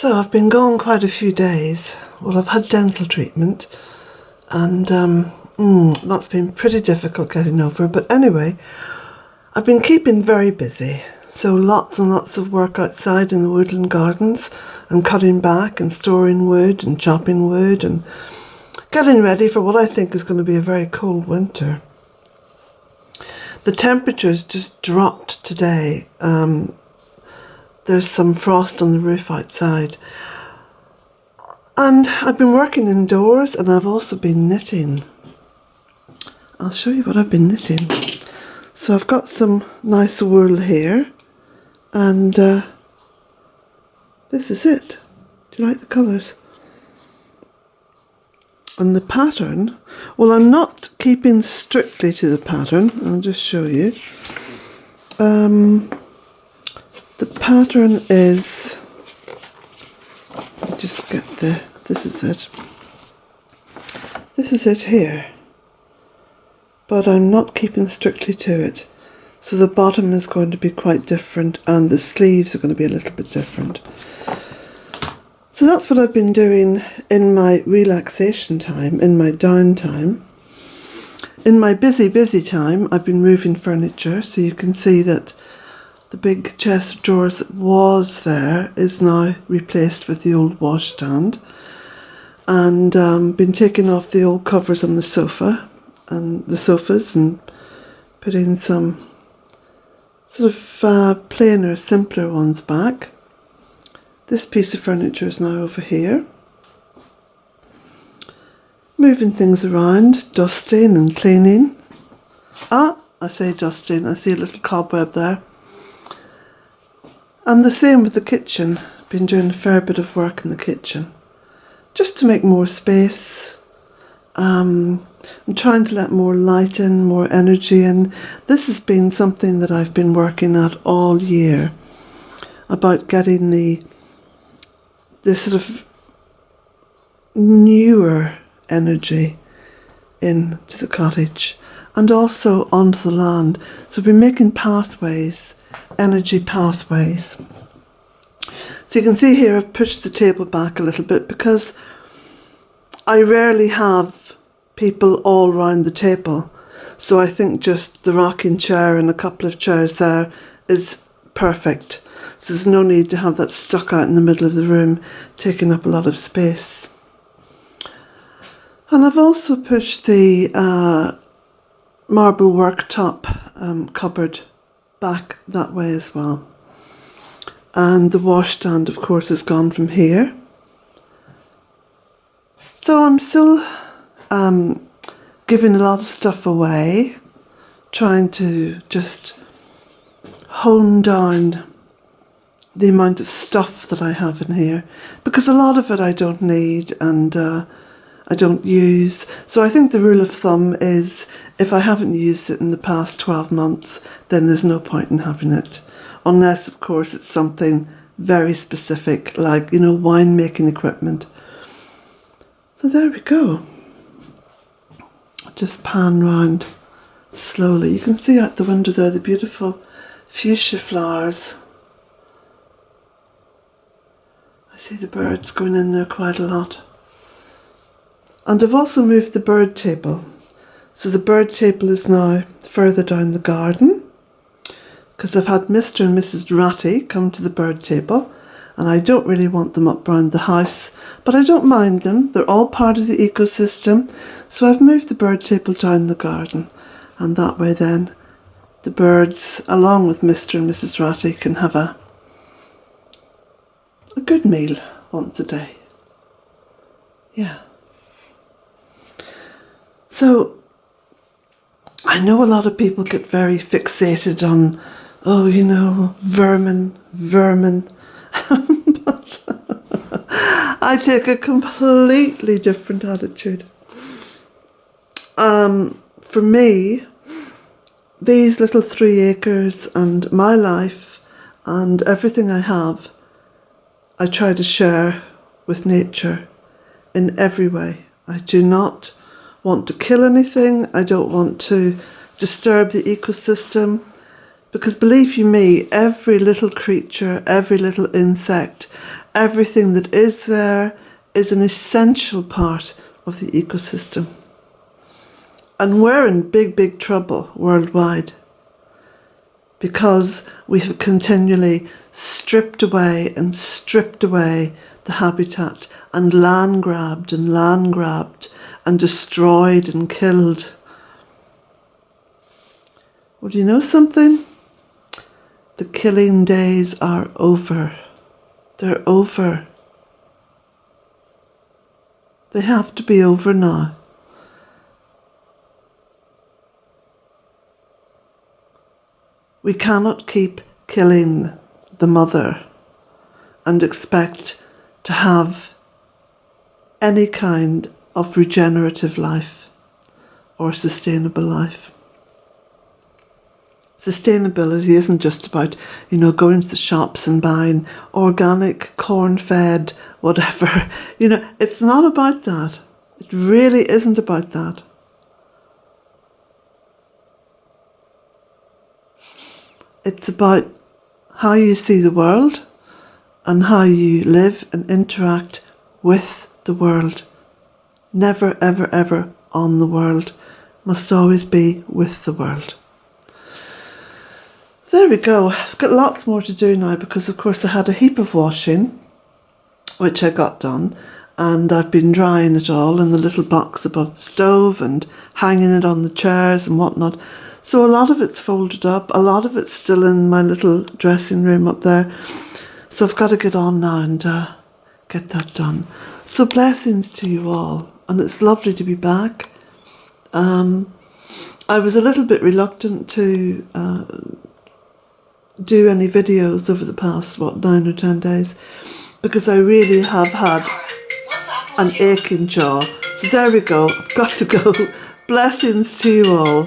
So I've been gone quite a few days. Well, I've had dental treatment and that's been pretty difficult getting over. But anyway, I've been keeping very busy. So lots and lots of work outside in the woodland gardens and cutting back and storing wood and chopping wood and getting ready for what I think is going to be a very cold winter. The temperatures just dropped today. There's some frost on the roof outside. And I've been working indoors and I've also been knitting. I'll show you what I've been knitting. So I've got some nice wool here and this is it. Do you like the colours? And the pattern, well, I'm not keeping strictly to the pattern. I'll just show you. The pattern is, just get this is it. This is it here. But I'm not keeping strictly to it. So the bottom is going to be quite different and the sleeves are going to be a little bit different. So that's what I've been doing in my relaxation time, in my downtime. In my busy time, I've been moving furniture, so you can see that the big chest of drawers that was there is now replaced with the old washstand. And been taking off the old covers on the sofa and the sofas and putting some sort of plainer, simpler ones back. This piece of furniture is now over here. Moving things around, dusting and cleaning. I say dusting, I see a little cobweb there. And the same with the kitchen. Been doing a fair bit of work in the kitchen. Just to make more space. I'm trying to let more light in, more energy in. This has been something that I've been working at all year. About getting the sort of newer energy into the cottage and also onto the land. So we've been making pathways, energy pathways. So you can see here I've pushed the table back a little bit because I rarely have people all round the table. So I think just the rocking chair and a couple of chairs there is perfect. So there's no need to have that stuck out in the middle of the room, taking up a lot of space. And I've also pushed the marble worktop cupboard back that way as well. And the washstand, of course, has gone from here. So I'm still giving a lot of stuff away, trying to just hone down the amount of stuff that I have in here, because a lot of it I don't need and I don't use. So I think the rule of thumb is if I haven't used it in the past 12 months, then there's no point in having it. Unless, of course, it's something very specific, like, winemaking equipment. So there we go. I'll just pan round slowly. You can see out the window there the beautiful fuchsia flowers. I see the birds going in there quite a lot. And I've also moved the bird table. So the bird table is now further down the garden because I've had Mr. and Mrs. Ratty come to the bird table and I don't really want them up round the house, but I don't mind them. They're all part of the ecosystem. So I've moved the bird table down the garden and that way then the birds, along with Mr. and Mrs. Ratty, can have a good meal once a day. Yeah. So, I know a lot of people get very fixated on, vermin, but I take a completely different attitude. For me, these little 3 acres and my life and everything I have, I try to share with nature in every way. I do not want to kill anything. I don't want to disturb the ecosystem because believe you me, every little creature, every little insect, everything that is there is an essential part of the ecosystem. And we're in big, big trouble worldwide because we have continually stripped away the habitat and land grabbed and destroyed and killed. Well, do you know something? The killing days are over. They're over. They have to be over now. We cannot keep killing the mother and expect to have any kind of regenerative life or sustainable life. Sustainability isn't just about, going to the shops and buying organic, corn-fed, whatever. It's not about that. It really isn't about that. It's about how you see the world and how you live and interact with the world. Never, ever, ever on the world. Must always be with the world. There we go. I've got lots more to do now because, of course, I had a heap of washing, which I got done, and I've been drying it all in the little box above the stove and hanging it on the chairs and whatnot. So a lot of it's folded up, a lot of it's still in my little dressing room up there. So I've got to get on now and get that done. So blessings to you all, and it's lovely to be back. I was a little bit reluctant to do any videos over the past, 9 or 10 days, because I really have had an aching jaw. So there we go, I've got to go. Blessings to you all.